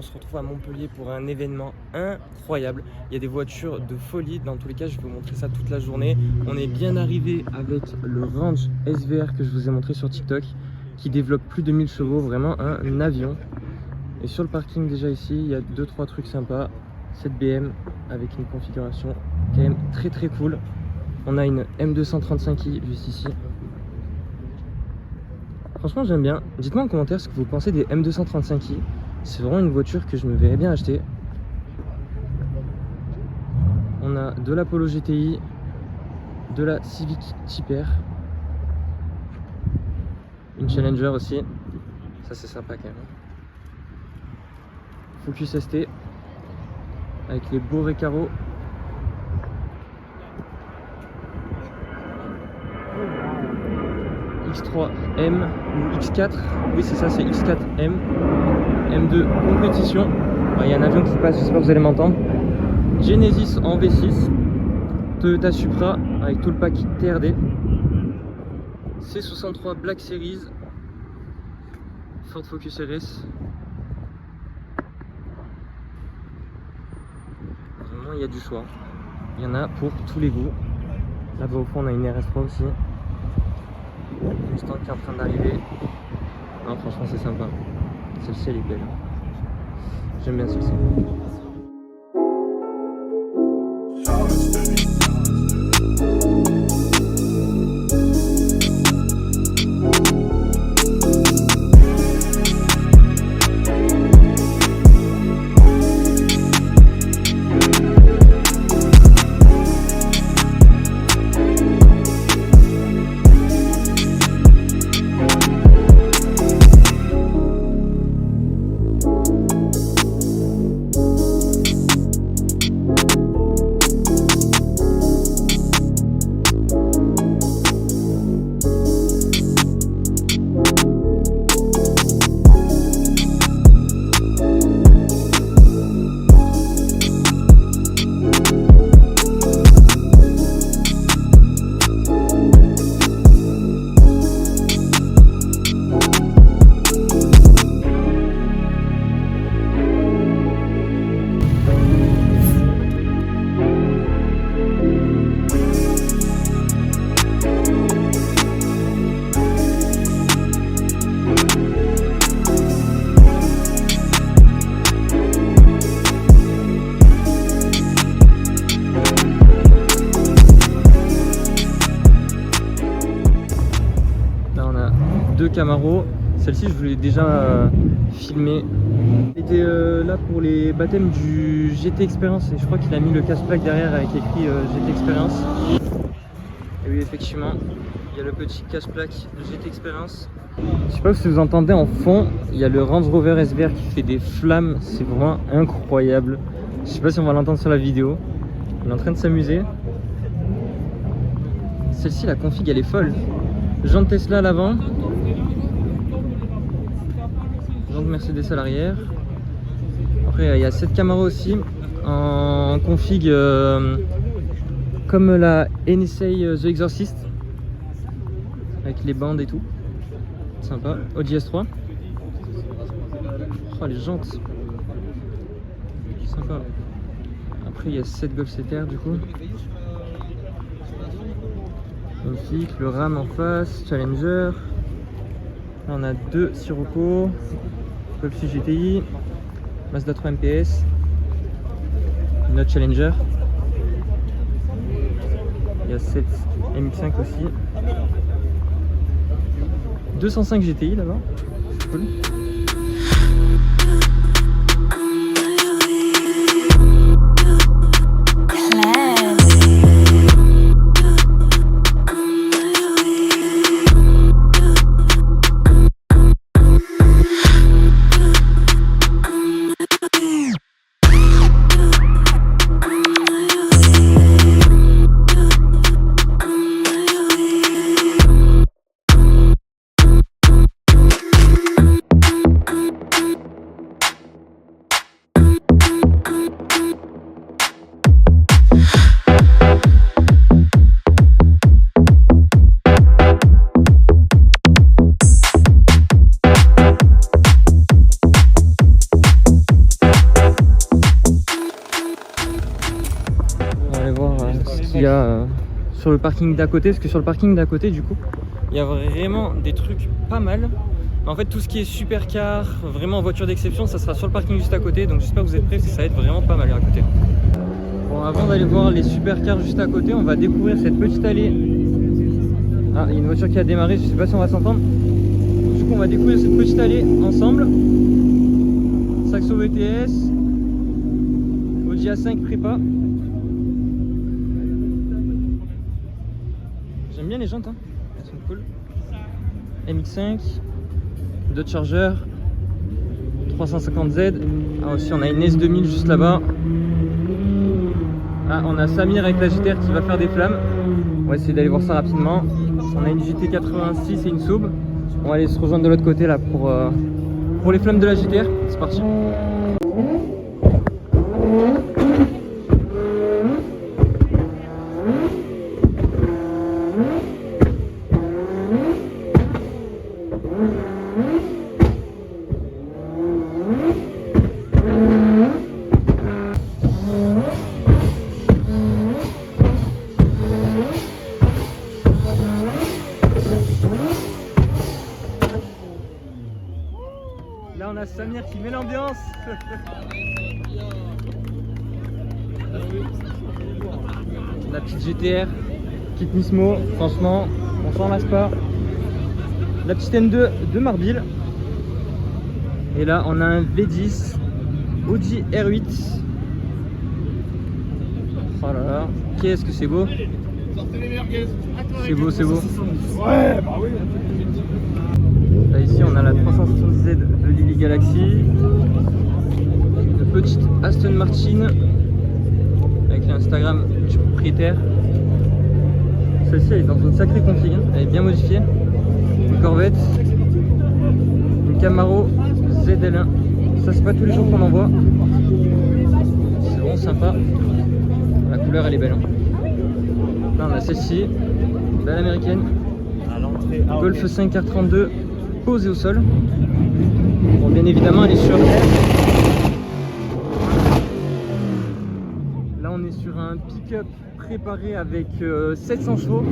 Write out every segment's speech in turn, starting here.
on se retrouve à Montpellier pour un événement incroyable. Il y a des voitures de folie. Dans tous les cas, je vais vous montrer ça toute la journée. On est bien arrivé avec le Range SVR que je vous ai montré sur TikTok, qui développe plus de 1000 chevaux, vraiment un avion. Et sur le parking déjà ici, il y a 2-3 trucs sympas. Cette BM avec une configuration quand même très cool. On a une M235i juste ici. Franchement j'aime bien. Dites-moi en commentaire ce que vous pensez des M235i. C'est vraiment une voiture que je me verrais bien acheter. On a de la Polo GTI, de la Civic Type R, une Challenger aussi. Ça c'est sympa quand même. Focus ST avec les beaux récarreaux. X3M ou X4, oui c'est ça, c'est X4M, M2 compétition. Il y a un avion qui passe, j'espère que vous allez m'entendre. Genesis en V6, Toyota Supra avec tout le pack TRD, C63 Black Series, Ford Focus RS. Vraiment il y a du choix, il y en a pour tous les goûts. Là-bas au fond on a une RS3 aussi. Mustang qui est en train d'arriver. Non, franchement c'est sympa. Celle-ci elle est belle. J'aime bien celle-ci. Camaro, celle-ci je voulais déjà filmer. J'étais là pour les baptêmes du GT Experience et je crois qu'il a mis le casse-plaque derrière avec écrit GT Experience. Et oui effectivement, il y a le petit casse-plaque GT Experience. Je sais pas si vous entendez en fond, il y a le Range Rover SVR qui fait des flammes, c'est vraiment incroyable. Je sais pas si on va l'entendre sur la vidéo. On est en train de s'amuser. Celle-ci la config elle est folle. Jantes Tesla à l'avant. Jantes Mercedes à l'arrière. Après il y a cette Camaro aussi en config comme la NSA The Exorcist avec les bandes et tout. Sympa. Audi S3. Oh les jantes. Sympa. Après il y a cette Golf CTR du coup. Magnifique. Le Ram en face. Challenger. Là on a deux Sirocco. Golf GTI, Mazda 3 MPS, notre Challenger. Il y a cette MX5 aussi. 205 GTI là-bas, c'est cool. gars sur le parking d'à côté, parce que sur le parking d'à côté du coup il y a vraiment des trucs pas mal. En fait tout ce qui est supercar, vraiment en voiture d'exception, ça sera sur le parking juste à côté, donc j'espère que vous êtes prêts parce que ça va être vraiment pas mal à côté. Bon, avant d'aller voir les supercars juste à côté, on va découvrir cette petite allée. Ah, il y a une voiture qui a démarré, je sais pas si on va s'entendre. Du coup on va découvrir cette petite allée ensemble. Saxo VTS, Audi A5 prépa. J'aime bien les jantes, hein. Elles sont cool. MX5, Dodge Charger, 350Z. Ah aussi on a une S2000 juste là-bas. Ah, on a Samir avec la GTR qui va faire des flammes. On va essayer d'aller voir ça rapidement. On a une GT86 et une Sub. On va aller se rejoindre de l'autre côté là pour les flammes de la GTR. C'est parti. Là on a Samir qui met l'ambiance. La petite GTR, petite Nismo, franchement on s'en lasse pas. La petite N2 de Marbil. Et là on a un V10 Audi R8. Oh là là, qu'est-ce que c'est beau. C'est beau, c'est beau. Ouais, bah oui. Là ici on a la 370Z de Lily Galaxy, une petite Aston Martin avec l'Instagram du propriétaire. Celle-ci elle est dans une sacrée config, elle est bien modifiée. Une Corvette, une Camaro ZL1, ça c'est pas tous les jours qu'on en voit. C'est vraiment sympa, la couleur elle est belle. Là on a celle-ci, belle américaine, Golf 5 R32 posé au sol. Bon, bien évidemment elle est sur R. Là on est sur un pick-up préparé avec 700 chevaux.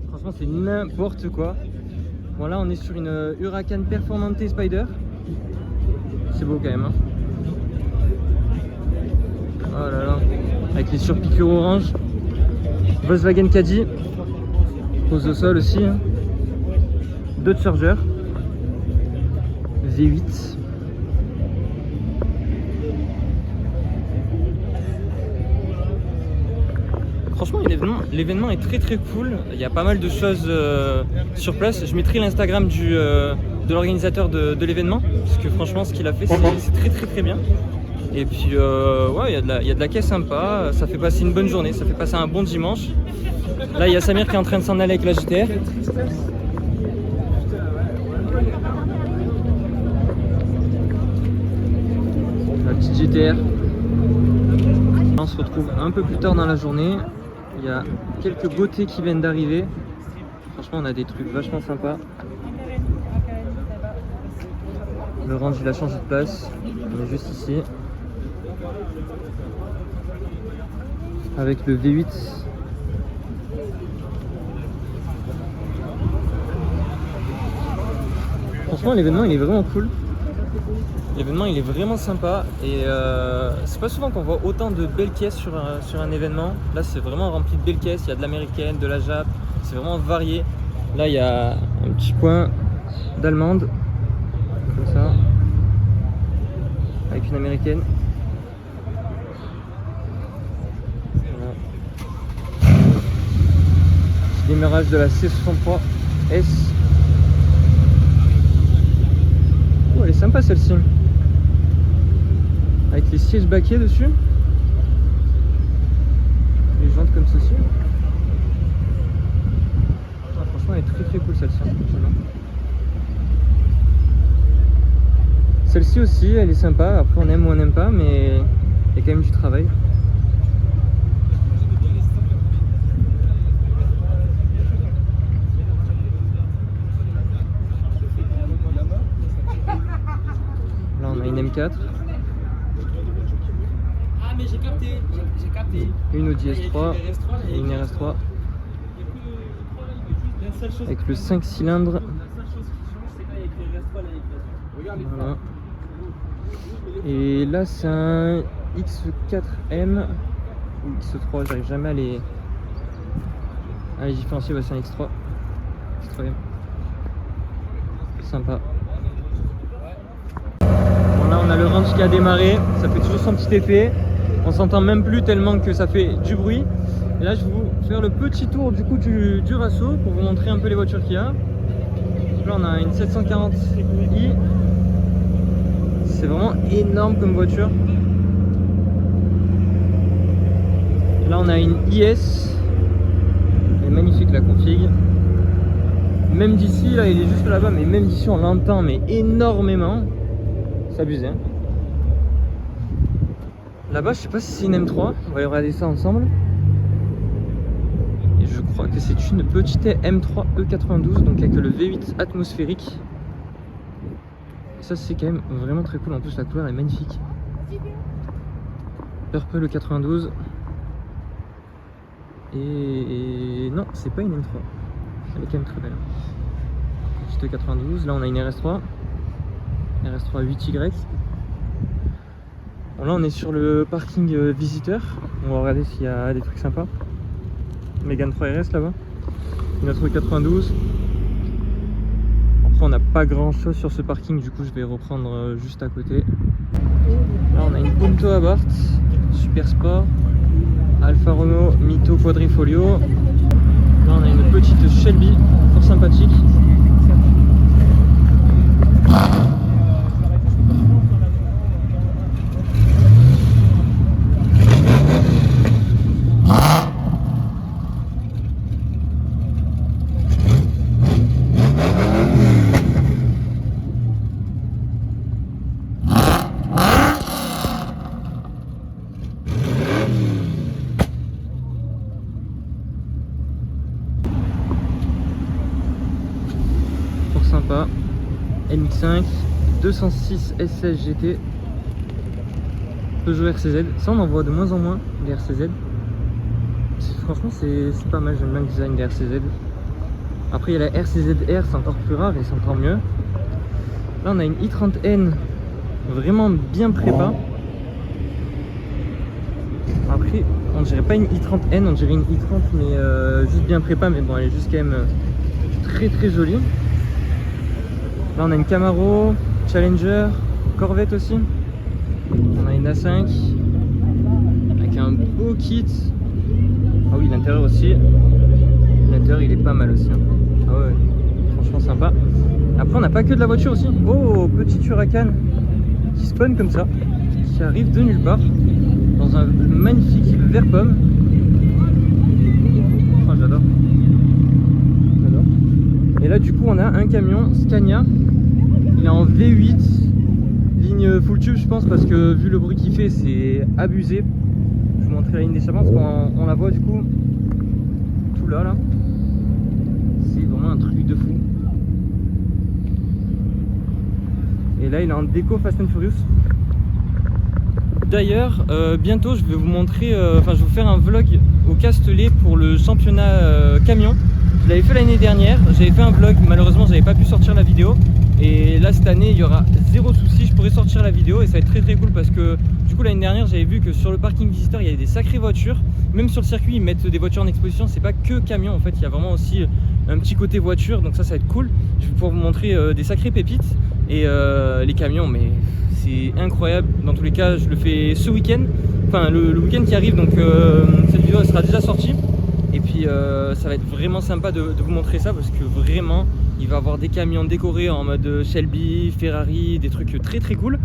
Franchement c'est n'importe quoi. Bon là on est sur une Huracan Performante Spider. C'est beau quand même, hein. Oh là là, avec les surpiqûres orange. Volkswagen Caddy, pose au sol aussi, hein. Dodge Charger, V8. Franchement l'événement est très cool, il y a pas mal de choses sur place. Je mettrai l'Instagram de l'organisateur de l'événement, parce que franchement ce qu'il a fait c'est très bien. Et puis ouais, il y a de la caisse sympa, ça fait passer une bonne journée, ça fait passer un bon dimanche. Là il y a Samir qui est en train de s'en aller avec la GTR. La petite GTR. On se retrouve un peu plus tard dans la journée. Il y a quelques beautés qui viennent d'arriver. Franchement on a des trucs vachement sympas. Le range il a changé de place, on est juste ici. Avec le V8. Franchement l'événement il est vraiment cool. L'événement il est vraiment sympa et c'est pas souvent qu'on voit autant de belles caisses sur un événement. Là c'est vraiment rempli de belles caisses, il y a de l'américaine, de la Jap, c'est vraiment varié. Là il y a un petit coin d'allemande, comme ça, avec une américaine. Démarrage de la C63S. Oh, elle est sympa celle-ci. Avec les sièges baquets dessus. Les jantes comme ceci. Ah, franchement, elle est très cool celle-ci. Celle-ci aussi, elle est sympa. Après, on aime ou on n'aime pas, mais il y a quand même du travail. Là on a une M4. mais j'ai capté, j'ai capté. Une Audi S3 et une RS3 avec le 5 cylindres. La seule chose qui change, c'est quand il y a écrit RS3 là, il y a Voilà. Et là c'est un X4M ou X3, j'arrive jamais à les différencier. Ouais, c'est un X3. X3M. Sympa. Bon, là on a le range qui a démarré, ça fait toujours son petit effet. On s'entend même plus tellement que ça fait du bruit. Et là je vais vous faire le petit tour du coup du Rasso pour vous montrer un peu les voitures qu'il y a. Donc là on a une 740i. C'est vraiment énorme comme voiture. Là on a une IS. Elle est magnifique la config. Même d'ici, là il est juste là-bas, mais même d'ici on l'entend mais énormément. C'est abusé hein. Là-bas je sais pas si c'est une M3, on va regarder ça ensemble. Et je crois que c'est une petite M3 E92, donc avec le V8 atmosphérique. Et ça c'est quand même vraiment très cool, en plus la couleur est magnifique. Purple E92. Et non, c'est pas une M3. Elle est quand même très belle. Petite E92, là on a une RS3. RS3 8Y. Bon, là on est sur le parking visiteur. On va regarder s'il y a des trucs sympas. Mégane 3 RS là-bas. Une autre 92. Après on n'a pas grand chose sur ce parking, du coup je vais reprendre juste à côté. Là on a une Punto Abarth, Super Sport, Alfa Romeo Mito Quadrifoglio. Là on a une petite Shelby, fort sympathique. Sympa. NX5 206 SS GT, Peugeot RCZ. Ça on en voit de moins en moins les RCZ. Franchement c'est pas mal, j'aime bien le design des RCZ. Après il y a la RCZR, c'est encore plus rare et c'est encore mieux. Là on a une i30N vraiment bien prépa. Après on dirait pas une i30N, on dirait une i30 mais juste bien prépa, mais bon elle est juste quand même très très jolie. Là on a une Camaro, Challenger, Corvette aussi. On a une A5 avec un beau kit. Ah oui, l'intérieur aussi. L'intérieur il est pas mal aussi hein. Ah ouais, franchement sympa. Après on n'a pas que de la voiture aussi. Oh, petit Huracan qui spawn comme ça, qui arrive de nulle part dans un magnifique vert pomme. Oh, j'adore. Et là du coup on a un camion Scania. Il est en V8, ligne full tube je pense, parce que vu le bruit qu'il fait c'est abusé. Je vous montrerai la ligne d'échappement parce qu'on la voit du coup tout là. C'est vraiment un truc de fou. Et là il est en déco Fast and Furious. D'ailleurs bientôt je vais vous montrer, je vais vous faire un vlog au Castellet pour le championnat camion. Je l'avais fait l'année dernière, j'avais fait un vlog, malheureusement j'avais pas pu sortir la vidéo. Et là cette année il y aura zéro souci, je pourrai sortir la vidéo et ça va être très très cool parce que du coup l'année dernière j'avais vu que sur le parking visiteur il y avait des sacrées voitures. Même sur le circuit ils mettent des voitures en exposition, c'est pas que camion en fait, il y a vraiment aussi un petit côté voiture, donc ça va être cool. Je vais pouvoir vous montrer des sacrées pépites et les camions, mais c'est incroyable. Dans tous les cas je le fais ce week-end, enfin le week-end qui arrive, donc cette vidéo elle sera déjà sortie. Et puis ça va être vraiment sympa de vous montrer ça parce que vraiment il va y avoir des camions décorés en mode Shelby, Ferrari, des trucs très très cool.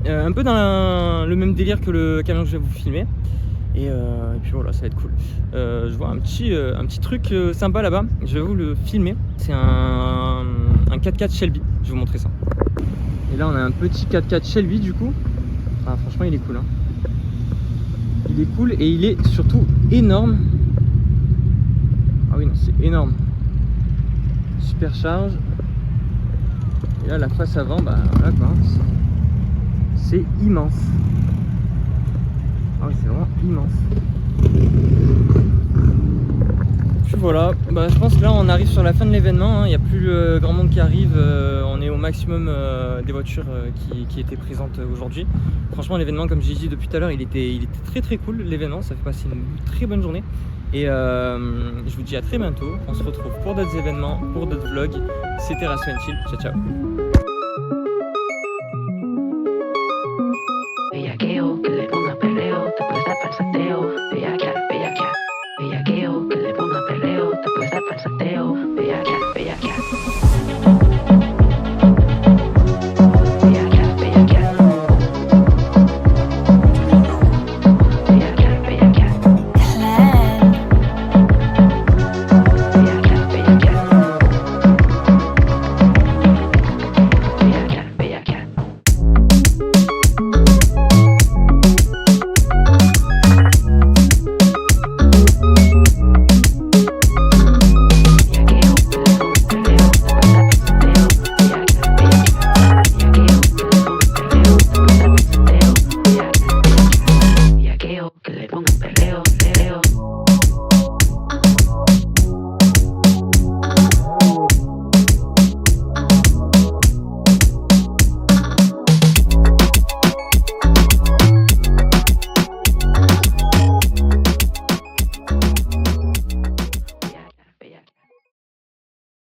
Un peu dans le même délire que le camion que je vais vous filmer. Et puis voilà, ça va être cool. Je vois un petit truc sympa là-bas, je vais vous le filmer. C'est un 4x4 Shelby, je vais vous montrer ça. Et là on a un petit 4x4 Shelby du coup. Ah, franchement il est cool hein. Il est cool et il est surtout énorme. Ah oui non, c'est énorme. Supercharge. Et là la face avant, bah voilà quoi, c'est immense. Ah oui, c'est vraiment immense. Puis voilà, bah, je pense que là on arrive sur la fin de l'événement, hein. Il n'y a plus grand monde qui arrive, on est au maximum des voitures qui étaient présentes aujourd'hui. Franchement l'événement, comme j'ai dit depuis tout à l'heure, il était très très cool l'événement, ça fait passer une très bonne journée. Et je vous dis à très bientôt, on se retrouve pour d'autres événements, pour d'autres vlogs. C'était Rasco & Chill, ciao ciao.